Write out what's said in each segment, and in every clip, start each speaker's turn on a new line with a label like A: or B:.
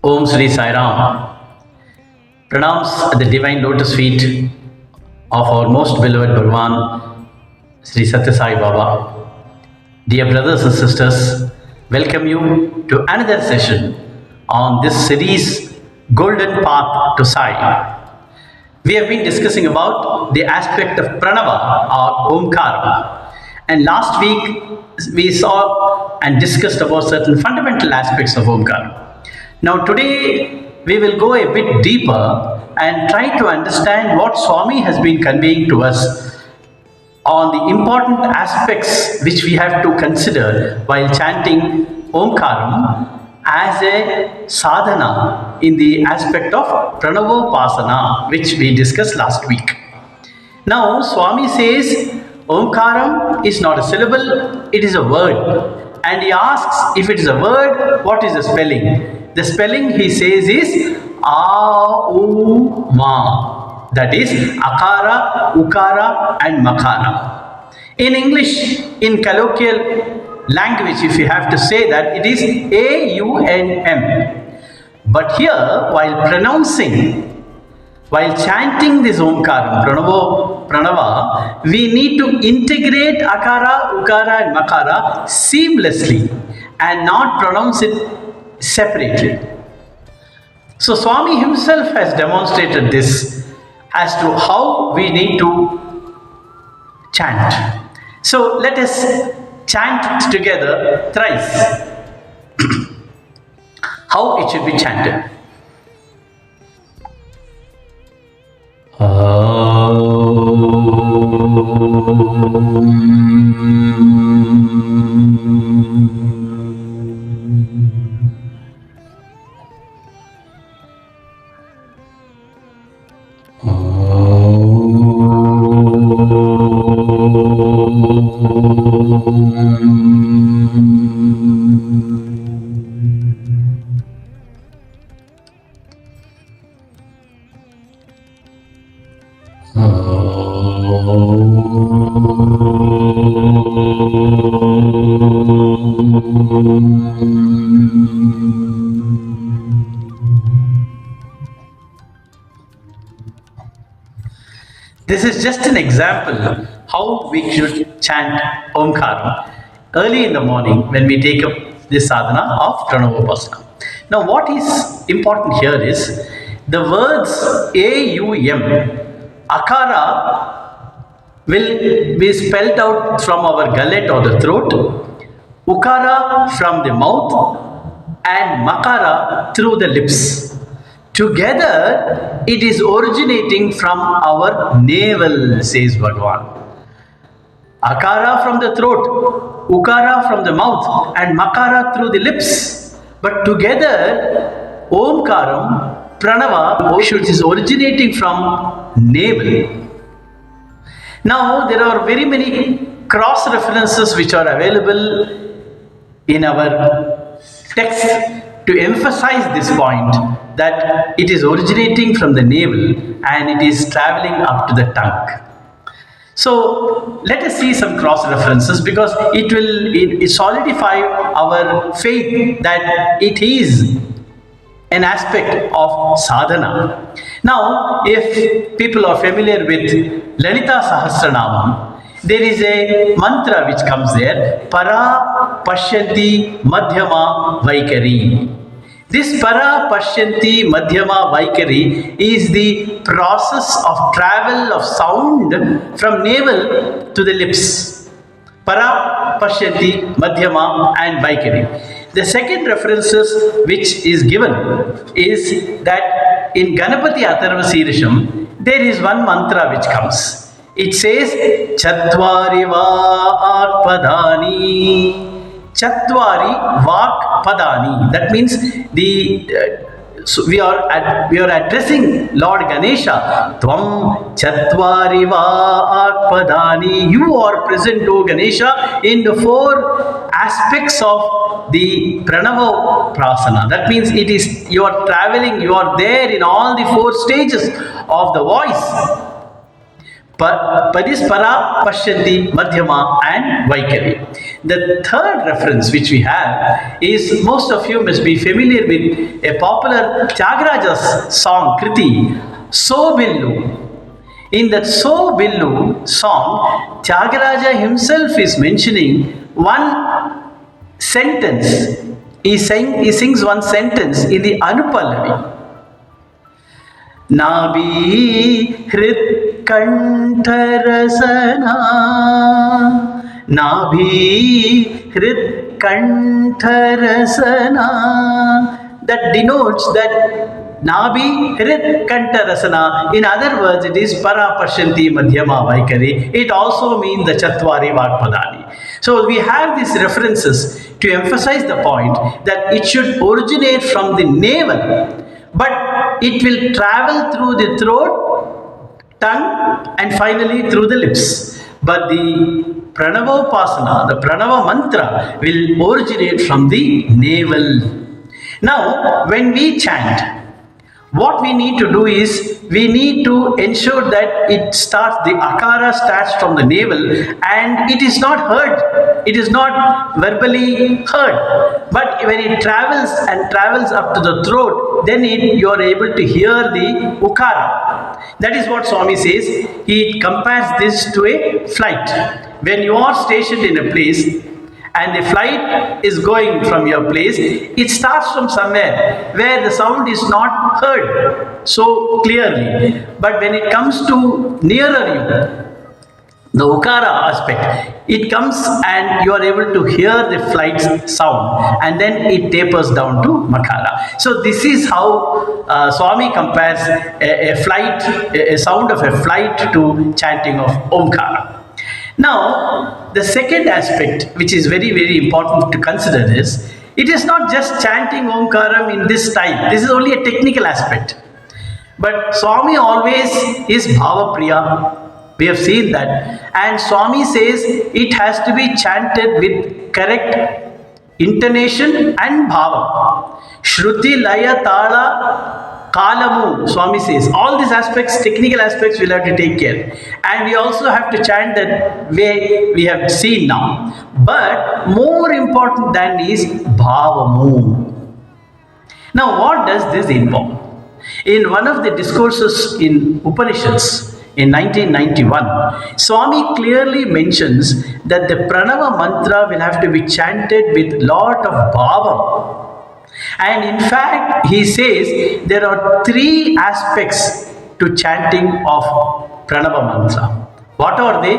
A: Om Sri Sai Ram. Pranams at the divine lotus feet of our most beloved Bhagawan, Sri Sathya Sai Baba. Dear brothers and sisters, welcome you to another session on this series, Golden Path to Sai. We have been discussing about the aspect of Pranava or Aumkaram. And last week we saw and discussed about certain fundamental aspects of Aumkaram. Now today we will go a bit deeper and try to understand what Swami has been conveying to us on the important aspects which we have to consider while chanting Aumkaram as a sadhana in the aspect of Pranavopasana, which we discussed last week. Now Swami says Aumkaram is not a syllable, it is a word. And he asks, if it is a word, what is the spelling? The spelling, he says, is A-U-Ma. That is Akara, Ukara and Makara. In English, in colloquial language, if you have to say that, it is A-U-N-M. But here, while chanting this Aumkaram, Pranava, we need to integrate Akara, Ukara and Makara seamlessly and not pronounce it separately. So Swami himself has demonstrated this as to how we need to chant. So let us chant together thrice. How it should be chanted. This is just an example how we should chant Aumkaram early in the morning when we take up this sadhana of Pranavopasana. Now what is important here is the words A-U-M, Akara will be spelled out from our gullet or the throat, Ukara from the mouth and Makara through the lips. Together, it is originating from our navel, says Bhagawan. Akara from the throat, Ukara from the mouth and Makara through the lips. But together, Aumkaram, Pranava, is originating from navel. Now, there are very many cross references which are available in our text to emphasize this point, that it is originating from the navel and it is traveling up to the tongue. So let us see some cross references because it will solidify our faith that it is an aspect of sadhana. Now, if people are familiar with Lalita Sahasranamam, there is a mantra which comes there, Para Pashyanti Madhyama Vaikari. This Para Pashyanti Madhyama Vaikari is the process of travel of sound from navel to the lips. Para Pashyanti Madhyama and Vaikari. The second references which is given is that in Ganapati Atharva Sirisham, there is one mantra which comes. It says, Chatvari Vak Padani. Chatvari Vak Padani. That means so we are addressing Lord Ganesha. Tvam Chatvari Vak Padani. You are present, O Ganesha, in the four aspects of the Pranava Prasana. That means you are traveling, you are there in all the four stages of the voice. Padispara, Pashyanti, Madhyama and Vaikari. The third reference which we have is, most of you must be familiar with a popular Tyagaraja's song, Kriti, So Billu. In that So Billu song, Tyagaraja himself is mentioning one sentence. He sings one sentence in the Anupallavi. Nabhi Hrit Kantarasana, Nabhi Hrit Kantarasana. That denotes that Nabhi Hrit Kantarasana. In other words, it is Para Pashyanti Madhyama Vaikari. It also means the Chatvari Vakpadani. So we have these references to emphasize the point that it should originate from the navel, but it will travel through the throat, tongue and finally through the lips. But the Pranavopasana, the Pranava mantra, will originate from the navel. Now, when we chant, what we need to do is, we need to ensure that the akara starts from the navel and it is not heard. It is not verbally heard. But when it travels up to the throat, then you are able to hear the ukara. That is what Swami says. He compares this to a flight. When you are stationed in a place, and the flight is going from your place, it starts from somewhere where the sound is not heard so clearly. But when it comes to nearer you, the ukara aspect, it comes and you are able to hear the flight's sound, and then it tapers down to makara. So this is how Swami compares a sound of a flight to chanting of Omkara. Now, the second aspect, which is very, very important to consider, is it is not just chanting Omkaram in this style. This is only a technical aspect. But Swami always is Bhava Priya. We have seen that. And Swami says it has to be chanted with correct intonation and Bhava. Shruti, Laya, Tala, Kalamu, Swami says. All these aspects, technical aspects, we'll have to take care. And we also have to chant that way we have seen now. But more important than is Bhavamu. Now, what does this involve? In one of the discourses in Upanishads in 1991, Swami clearly mentions that the Pranava mantra will have to be chanted with lot of Bhava. And in fact, he says there are three aspects to chanting of Pranava mantra. What are they?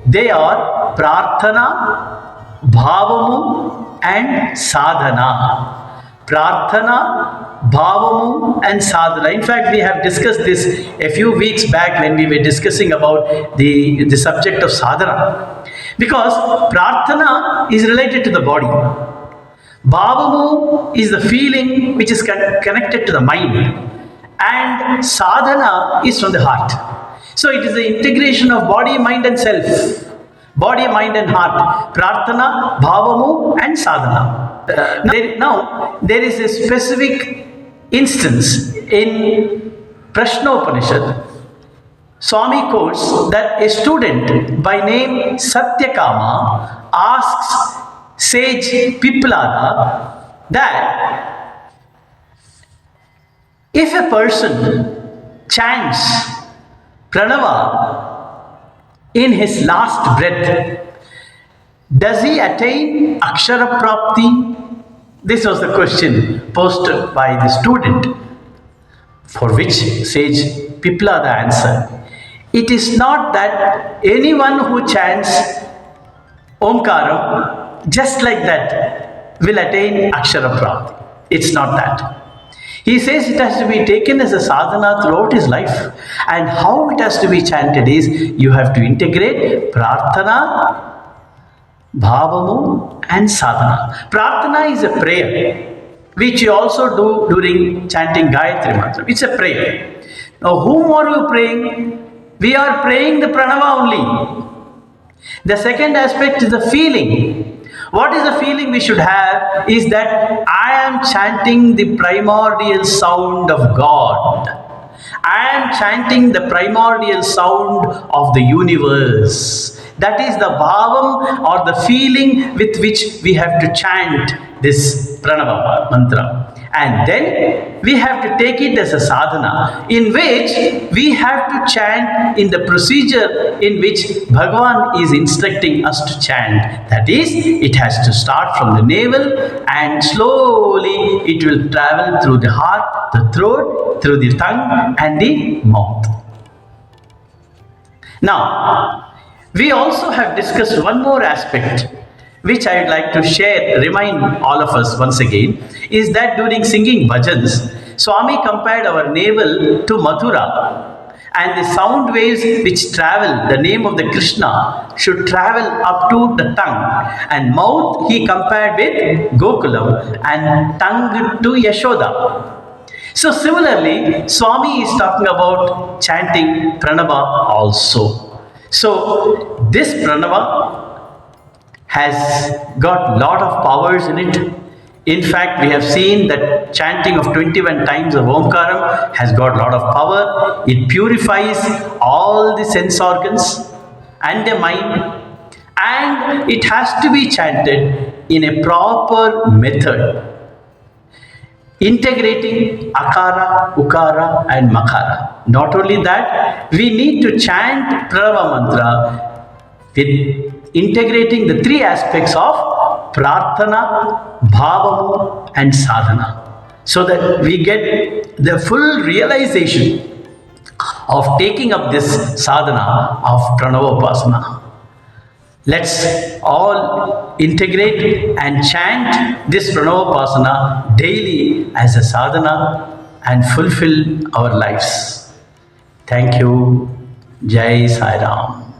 A: They are Prarthana, Bhavamu and Sadhana. Prarthana, Bhavamu and Sadhana. In fact, we have discussed this a few weeks back when we were discussing about the subject of sadhana. Because Prarthana is related to the body. Bhavamu is the feeling which is connected to the mind, and sadhana is from the heart. So it is the integration of body, mind and self. Body, mind and heart. Prarthana, Bhavamu and sadhana. Now, there is a specific instance in Prashnopanishad. Swami quotes that a student by name Satyakama asks sage Piplada that if a person chants Pranava in his last breath, does he attain Akshara Prapti? This was the question posed by the student, for which sage Piplada answered, it is not that anyone who chants Omkaram just like that will attain Akshara Prapti. It's not that. He says it has to be taken as a sadhana throughout his life. And how it has to be chanted is, you have to integrate prarthana, bhavamu and sadhana. Prarthana is a prayer, which you also do during chanting Gayatri Mantra. It's a prayer. Now, whom are you praying? We are praying the pranava only. The second aspect is the feeling. What is the feeling we should have is that I am chanting the primordial sound of God. I am chanting the primordial sound of the universe. That is the bhavam or the feeling with which we have to chant this pranava mantra. And then we have to take it as a sadhana, in which we have to chant in the procedure in which Bhagawan is instructing us to chant. That is, it has to start from the navel and slowly it will travel through the heart, the throat, through the tongue and the mouth. Now, we also have discussed one more aspect which I would like to share, remind all of us once again, is that during singing bhajans, Swami compared our navel to Mathura, and the sound waves which travel, the name of the Krishna, should travel up to the tongue, and mouth he compared with Gokulam, and tongue to Yashoda. So similarly, Swami is talking about chanting pranava also. So this pranava has got lot of powers in it. In fact, we have seen that chanting of 21 times of Aumkaram has got lot of power. It purifies all the sense organs and the mind, and it has to be chanted in a proper method, integrating akara, ukara and makara. Not only that, we need to chant pranava mantra with integrating the three aspects of prarthana, bhavamu and sadhana, so that we get the full realization of taking up this sadhana of pranavopasana. Let's all integrate and chant this pranavopasana daily as a sadhana and fulfill our lives. Thank you. Jai Sai Ram.